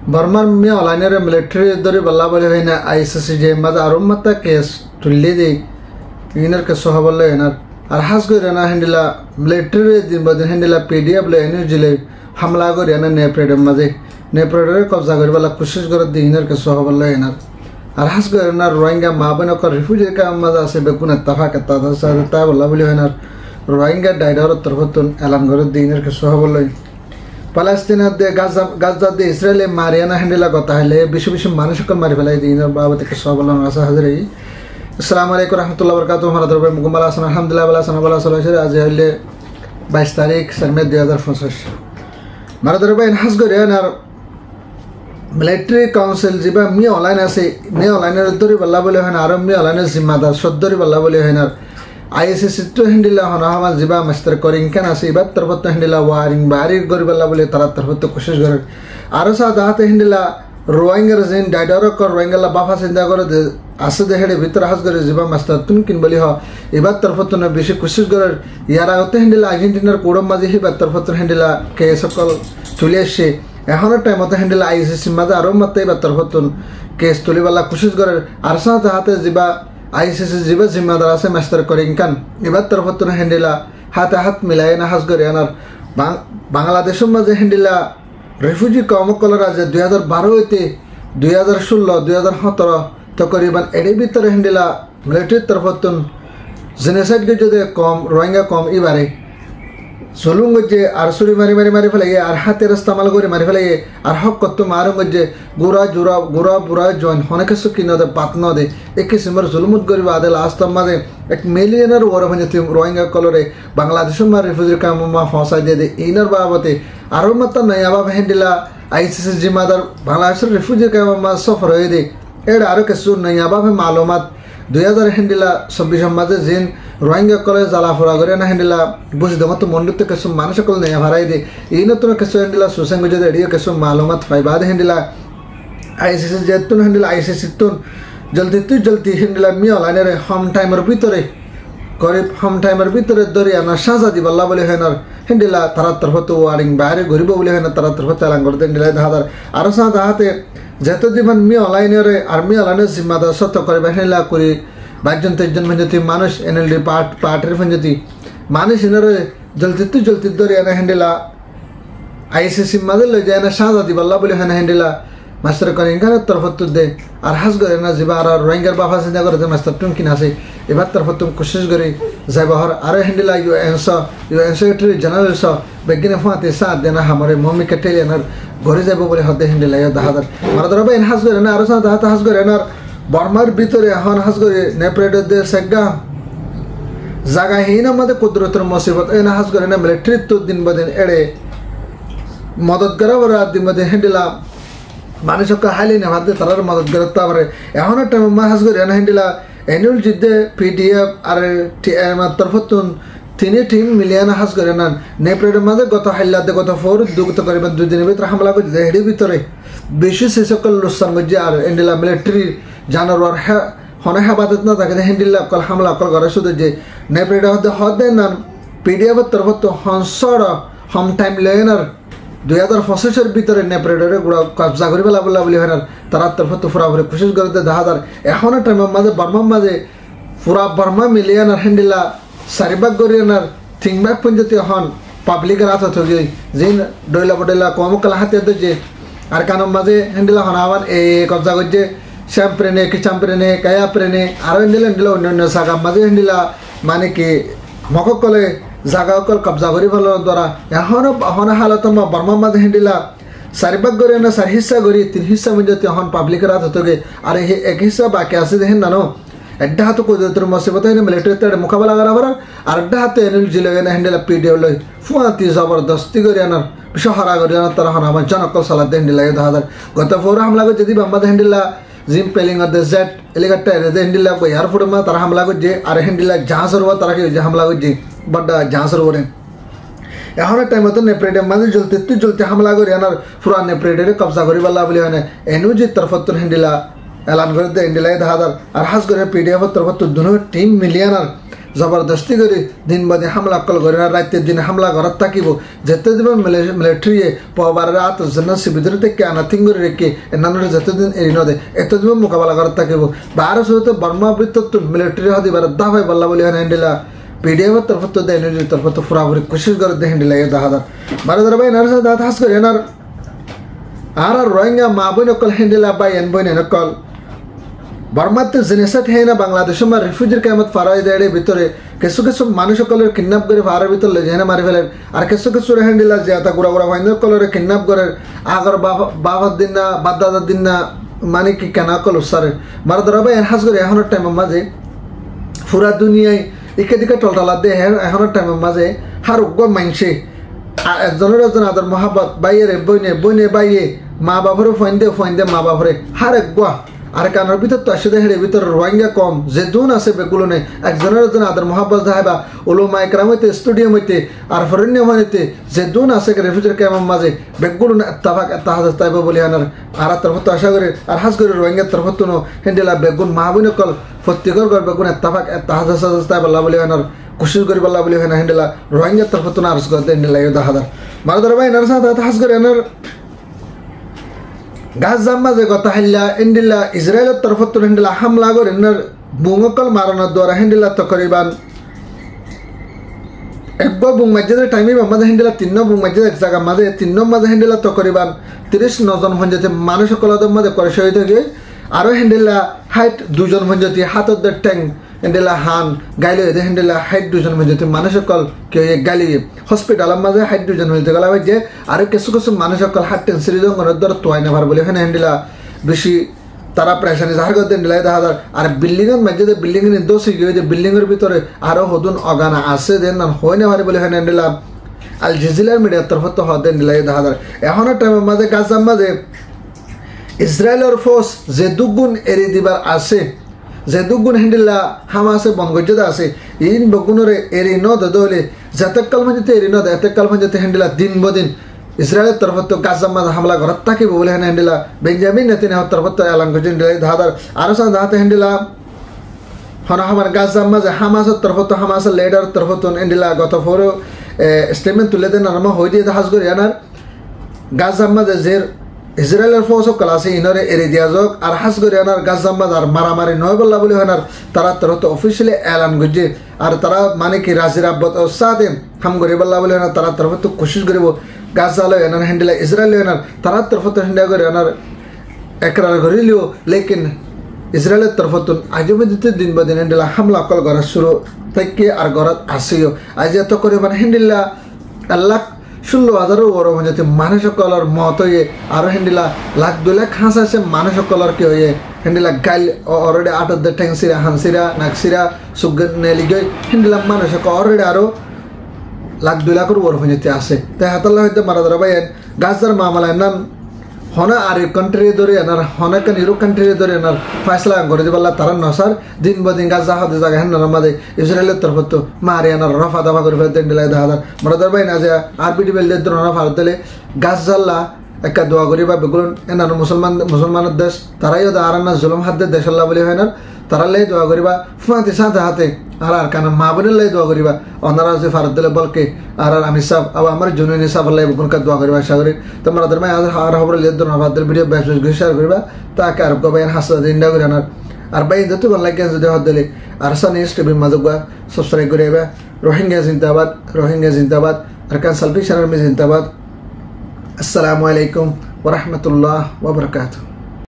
বর্মার মিয়া অলাইনের military ধরে বল্লা বলে হয় না আইসিসি যে মাঝে আরো মাত্রা কেস তুললে দিই ইনার কেস হবলে এনার আর হাস করে না হ্যান্ডিলা মিলিটারি দিন বদিন হ্যান্ডিলা পিডিএফ লে এনে জিলে হামলা করে না নেপ্রেডের মাঝে নেপ্রেডের কবজা করে বলা কোশিশ করে দিই ইনার কেস হবলে এনার আর হাস করে না রোহিঙ্গা মা বোনকর রিফিউজির কাম মাঝে আছে বেগুন তাফাক তা বল্লা বলে হয় না রোহিঙ্গা ডাইডার তরফতুন এলান করে দিই ইনার কেস হবলে পালেস্তিনার দিয়ে গাজা দিয়ে ইসরায়েলে মারিয়ানা হ্যান্ডেলা কথা হলে বেশি বেশি মানুষকে মারি ফেলাই দিই বাবদকে সব আসা হাজির আসসালামু আলাইকুম রহমতুল্লাহ বরকাত মারা দরবে মুকুমাল হাসান আলহামদুলিল্লাহ বালা সানা বালা চলাইছে আজ হইলে 22 তারিখ মে 2025 মারা দরবে হাস করে আর মিলিটারি কাউন্সিল যেবা মি অনলাইন আছে মি অনলাইনের ধরে বল্লা বলে হয় না আর মি অনলাইনের জিম্মাদার সদ্দরি বল্লা বলে হয় না আইএসএসি তো হ্যান্ডিলা হনাহামান যিবা মাস্টার করিং কেন আছে এবার তরফত হ্যান্ডিলা ওয়ারিং বাড়ি গরিবাল্লা বলে তারা তরফত কোশিশ করে আরো সা দাহাতে হ্যান্ডিলা রোহিঙ্গার যেন ডাইডার কর রোহিঙ্গালা বাফা চিন্তা করে আছে দেহেড়ে ভিতরে হাস করে যিবা মাস্টার তুন কিন বলি হ এবার তরফত না বেশি কোশিশ করে ইয়ার আগতে হ্যান্ডিলা আর্জেন্টিনার কোড়ম মাঝে এবার তরফত হ্যান্ডিলা কে সকল তুলে আসছে এখনের টাইমতে হ্যান্ডিলা আইএসএসি মাঝে আরো মাত্র এবার তরফত কেস তুলিবাল্লা কোশিশ করে আর সা দাহাতে যিবা আইসিসি যিবা জিম্মাদার আছে মাস্টার করিং খান এবার তরফতুন হ্যান্ডিলা হাতে হাত মিলাই না হাস করে আনার বাংলাদেশের মাঝে হ্যান্ডিলা রিফিউজি কর্মকলরা যে 2012 হইতে 2016 2017 তকরিবান এর ভিতরে হ্যান্ডিলা মিলিটারির তরফতুন জেনোসাইড যদি কম রোহিঙ্গা কম এবারে চলুন গজ্জে আর চুরি মারি ফেলে আর হাতে রাস্তা মাল করে মারি ফেলে আর হক কত মারুন গজ্জে গোড়া বুড়া জয়েন অনেকে সুখী নদে পাত নদে এক কিসিমের জুলুমত করিব আদে লাস্ট মাঝে 1 মিলিয়নের ওর হয়ে রোহিঙ্গা কলরে বাংলাদেশের মা রিফিউজির কামা ফসাই দিয়ে ইনার বাবতে আরও মাত্র নয় আবার হ্যান্ডিলা আইসিসি জিম্মাদার বাংলাদেশের রিফিউজির কামা সফর হয়ে দে এর আরও কিছু নয় আবার মালুমাত 2000 হ্যান্ডিলা 24 মাঝে যেন রোহিঙ্গা কলে জ্বালা ফোড়া করে না হ্যান্ডিলা বুঝি দমত মন্ডিত কিছু মানুষ সকল নেই ভাড়াই দে এই নতুন কিছু হ্যান্ডিলা সোশ্যাল মিডিয়াতে এড়িয়ে কিছু মালুমাত পাইবা হ্যান্ডিলা আইসিসি যেতুন হ্যান্ডিলা আইসিসি তুন জলদি হ্যান্ডিলা মি অনলাইনের হোম টাইমের ভিতরে গরিব হোম টাইমের ভিতরে ধরে আনার সাজা দিবাল্লা বলে হয় না হ্যান্ডিলা তারা তরফত ওয়ারিং বাইরে ঘুরিব বলে হয় না তারা তরফত এলাং করতে হ্যান্ডিলা দাহাদার আরো সা দাহাতে যেহেতু দিবান মি অনলাইনের আর মি অনলাইনের জিম্মাদার সত্য করে হ্যান্ডিলা করি 22 জন যদি মানুষ এনএলডি পার্টির যদি মানুষ এনারে জলদি ধরে এনে হ্যান্ডিলা আইসিসি মাঝে লই যায় না সাজা দিবাল্লা বলে হয় না হ্যান্ডিলা মাস্টার করে ইনকানের তরফত দে আর হাস করে না যাবা আর রোহিঙ্গার বাফা চিন্তা করে মাস্টার টুন কিনা আছে এবার তরফত কোশিশ করে যাইবা হর আর হ্যান্ডিলা ইউএন সেক্রেটারি জেনারেল বেগিনে ফাঁতে সাথ দেনা হামারে মম্মি কেটেল এনার ঘরে যাব বলে হতে হ্যান্ডিলা দাহাদার মারা ধরবা এন হাস করে না আর দাহাতে হাস করে এনার বর্মার ভিতরে এখন হাস করে নেপ্রেডের দে সেগা জায়গাহীন আমাদের কুদরতের মুসিবত এ না হাস করে না মিলিটারি তো দিন বদিন এড়ে মদত করা রাত দিন বদিন হ্যান্ডিলা মানুষকে হাইলি না ভাবতে তার মদত করতে পারে এখন টাইম মা হাস করে না হ্যান্ডিলা এনুল জিদ্দে পিডিএফ আর তরফতুন 3 টিম মিলিয়ে না হাস করে না নেপ্রেডের মাঝে গত হাইলাতে গত ফোর দুগত করিবেন 2 দিনের ভিতরে হামলা করে হেডি ভিতরে বেশি সে সকল লোকসান গজ্জে আর হ্যান্ডিলা মিলিটারি জানোয়ার হনে হাবাদত না থাকে হ্যান্ডিলা কল হামলা কল করে শুধু যে নেপ্রেডে হদে না পিডিএফ তরফত হনসড় হোম টাইম লেনার 2025 ভিতরে নেপ্রেডের গুড়া কবজা করি বলা বলি হয় না তারা তরফত ফুরাফুরি কোশিশ করতে দাহাদার এখন টাইমের মাঝে বর্মার মাঝে পুরা বর্মা মিলিয়নার হ্যান্ডিলা 4 ভাগ করিয়ানার 3 ভাগ পঞ্চায়েত হন পাবলিকের হাত হতে যে ডইলা কমকাল হাতে যে আর কানোর মাঝে হ্যান্ডিলা হন আবার এই কবজা করছে শ্যাম্প্রেনে কি চাম্প্রেনে কায়া প্রেনে আরো হ্যান্ডিলা অন্যান্য জায়গা মাঝে হ্যান্ডিলা মানে কি মকলে জায়গা অকল কবজা করি ফেলার দ্বারা এখন হালত বর্মার মাঝে হ্যান্ডিলা 4 ভাগ করে না 4 হিস্সা করি 3 হিস্সা মধ্যে এখন পাবলিকের হাত হতে আর এই 1 হিস্সা বাকি আছে দেখেন নানো একটা হাতে কুদরতের মুসিবত হয় মিলিটারিতে মোকাবেলা করা পারার আর একটা হাতে এনুল জিলে হ্যান্ডিলা পিডিএফ লই ফুয়াতি জবরদস্তি করে আনার বিশহারা করে আনার তারা হন আমার জনকল সালাদ হ্যান্ডিলা দাহাদার গত ফোর হামলা করে যদি বাম্বাদ হ্যান্ডিলা জিম পেলিং আর জেট এলাকাটা হ্যান্ডিলা এয়ারপোর্ট মা তারা হামলা করছে আর হ্যান্ডিলা জাহাজের তারা কি হামলা করছে বাড্ডা জাহাজের ওরে এখন টাইম তো নেপ্রেডের মাঝে জ্বলতে হামলা করে আনার পুরা নেপ্রেডের কবজা করি বলা বলি হয় না এনু যে তরফতুন হ্যান্ডিলা এলান করে দে হ্যান্ডিলাই দাহাদার আর হাস করে পিডিএফ তরফত দুনো টিম মিলিয়ানার জবরদস্তি করে দিন বাদিন হামলা কল করে না রাতের দিনে হামলা ঘরত থাকিব যেতে দিন মিলিটারিয়ে পবার রাত শিবির থেকে আনাথিং করে রেখে এনানোর যেতদিন এড়ি নদে এতদিন মোকাবেলা করতে থাকিব বারো শুরুতে বর্মা বৃত্ত মিলিটারি হদিবার দাফাই বল্লা বলি হ্যান্ডিলা PDF तरफ तो दे एनर्जी तरफ तो फुराफुरी कोशिश कर दे हैंडल ये दादा बारे दरबाई नरसा दात हास कर एनार आरा रोहिंग्या माबुन कल हैंडल बाय एन बन कल बर्माते जिनेसट है ना बांग्लादेश में रिफ्यूजी कैमत फाराई देड़े भितरे केसु केसु मानुष कलर किडनैप करे फारा भितर ले जेना मारि फेले আর केसु केसु हैंडल जाता गुरा गुरा फाइनल कलर किडनैप करे आगर बाबा दिन ना बादादा दिन ना माने कि केना कल सारे बारे दरबाई एन हास कर এখন টাইম মাঝে পুরা দুনিয়ায় इके दिके टलटला दे এখন টাইমের মাঝে হার উগ্র মানছে একজনের একজন আদর মহাব্বত বাইয়ে রে বইনে বাইয়ে মা বাবারও ফোন দে মা বাবারে হার একগুয়া আর কানের ভিতর তো আসে হেড়ে ভিতর রোহিঙ্গা কম যে দুন আছে বেগুলো নেই একজনের একজন আদর মহাব্বত যাইবা উলুমা ইকরাম হইতে স্টুডিয়াম হইতে আর ফরেনিয়াম হইতে যে দুন আছে রেফিউজির ক্যাম্প মাঝে বেগুলো তাবাক তাহাজ তাইব বলি আনার আর তরফ তো আশা করে আর হাজ করে রোহিঙ্গা তরফ তো হেন্ডেলা বেগুন মাহবুন কল প্রত্যেকর গর বেগুন তাবাক তাহাজ তাইব বল্লা বলি আনার কোশিশ করি বল্লা বলি হয় হেন্ডেলা রোহিঙ্গা তরফ তো আরজ করতে হেন্ডেলা ইদা হাদার মারদর ভাই এনার সাথে হাজ করে এনার গাজার মাঝে কথা হাইলা ইন্ডিলা ইসরায়েলের তরফ তো হেন্ডেলা হামলা করে এনার বুমকল মারানোর দ্বারা হেন্ডেলা তকরিবান একবার বুম মাঝে টাইমে আমাদের হেন্ডেলা 3 বুম মাঝে এক জায়গা মাঝে 3 মাঝে হেন্ডেলা তকরিবান 39 জন হঞ্জতে মানুষ সকলের মাঝে করে শহীদ হয়ে আরো হেন্ডেলা হাইট 2 জন হঞ্জতি হাতত ট্যাং হেন্ডেলা হান গাইলে হেন্ডেলা হাইট 2 জন হঞ্জতি মানুষ সকল কে গালি হসপিটালের মাঝে হাইট 2 জন হইতে গেল যে আরো কিছু কিছু মানুষ সকল হাট টেনসিরি জঙ্গনের দ্বারা তোয়াই না পার বলে এখানে হেন্ডেলা বেশি তারা প্রেশানি জাহার করতে হেন্ডেলা দেখা যায় আর বিল্ডিংয়ের মাঝে যে বিল্ডিং এর দোষী গিয়ে যে বিল্ডিংয়ের ভিতরে আরো হদুন অগানা আছে দেন না হয় না পারে বলে এখানে হেন্ডেলা আল জাজিরার মিডিয়ার তরফ তো হদ হেন্ডেলা দেখা যায় এখনো টাইমের মাঝে গাজার মাঝে ইসরায়েলের ফোর্স যে দুগুণ এড়ি দিবার আছে যে দুগুণ হেন্ডেলা হামাসে বনগজ্জা আছে ইন বগুনরে এড়ি ন দলে যাতকাল মাঝে এড়ি ন এতকাল মাঝে হেন্ডেলা দিন বদিন ইসরায়েলের তরফ তো গাজার মাঝে হামলা ঘরত থাকিব বলে হেন্ডেলা বেঞ্জামিন নেতানিয়াহুর তরফ তো এলান করছে দাদার আরো সাথে দাঁতে হেন্ডেলা হনহামার গাজার মাঝে হামাসের তরফ তো হামাসের লিডার তরফ তো হেন্ডেলা গত ফোর স্টেটমেন্ট তুলে দেন নামা হয়ে দিয়ে হাজ করে আনার গাজার মাঝে যে ইসরায়েলের ফৌজ ক্লাসে ইনরে এড়ে দিয়া যাক আর হাজ করে আনার গাজার মাঝে আর মারামারি নয় বললা বলে আনার তারা তরফ তো অফিসিয়ালি এলান করছে আর তারা মানে কি রাজির আব্বত সাথে হাম করে বললা বলে আনার তারা তরফ তো কোশিশ করব গাজা লয় এনার হ্যান্ডেলা ইসরায়েল এনার তারা তরফ তো হ্যান্ডেল করে আনার একরার করিলিও লেকিন ইসরায়েলের তরফ তো আজমদিতে দিন বা দিন হ্যান্ডেলা হামলা কল করা শুরু থেকে আর গড়ত আসিও আজ এত করে মানে হ্যান্ডেলা আল্লাহ 16,000 বড় হয়ে মানুষ সকলের মত হয়ে আরো হ্যান্ডেলা 1,2 লাখ খাঁস আছে মানুষ সকলের কি হয়ে হ্যান্ডেলা গাইল অলরেডি আটত ঠ্যাংসিরা হানসিরা নাকসিরা সুগন নেলিগে হ্যান্ডেলা মানুষ অলরেডি আরো 1,2 লাখের বড় হয়ে আছে তাই হাতাল্লা হইতে মারা ধরা ভাই গাজার মামলা নাম হনা আর কান্ট্রি ধরে এনার হনাকান ইউরোপ কান্ট্রি ধরে এনার ফয়সলা করে দিবাল্লা তারা নসার দিন বদিন গাজা হাতে জায়গা হেন মাঝে ইসরায়েলের তরফ তো মারে এনার রফা দাফা করে ফেলতে দিলাই দেখা যায় মরাদার ভাই না যে আরবিটি বেলদের ধরনের ভারত দিলে গাজাল্লা একটা দোয়া করিবা বেগুন এনার মুসলমানের দেশ তারাই আর না জুলুম হাত দেশ আল্লাহ বলে হয় না তারা লাই দোয়া করিবা ফুয়াতে সাথে হাতে আর কারণ মা বোনের লাই দোয়া করিবা অনারা যে ভারত দিলে বলকে আর আমি সব আবার আমার জুনুনি সব আল্লাহ বেগুনকে দোয়া করিবা আশা করি তোমরা ধর্মে আর খবর লিয়ে ভারত ভিডিও বেশ শেয়ার করিবা তাকে আর ভাই হাসা ইন্ডা করে আনার আর ভাই যত ভালো লাগে যদি হাত দিলে আর সানি স্টেপের মাঝে সাবস্ক্রাইব করিবা রোহিঙ্গা জিন্দাবাদ আর কান সালফি চ্যানেল মে জিন্দাবাদ আসসালামু আলাইকুম ওয়া রাহমাতুল্লাহ ওয়া বারাকাতুহু।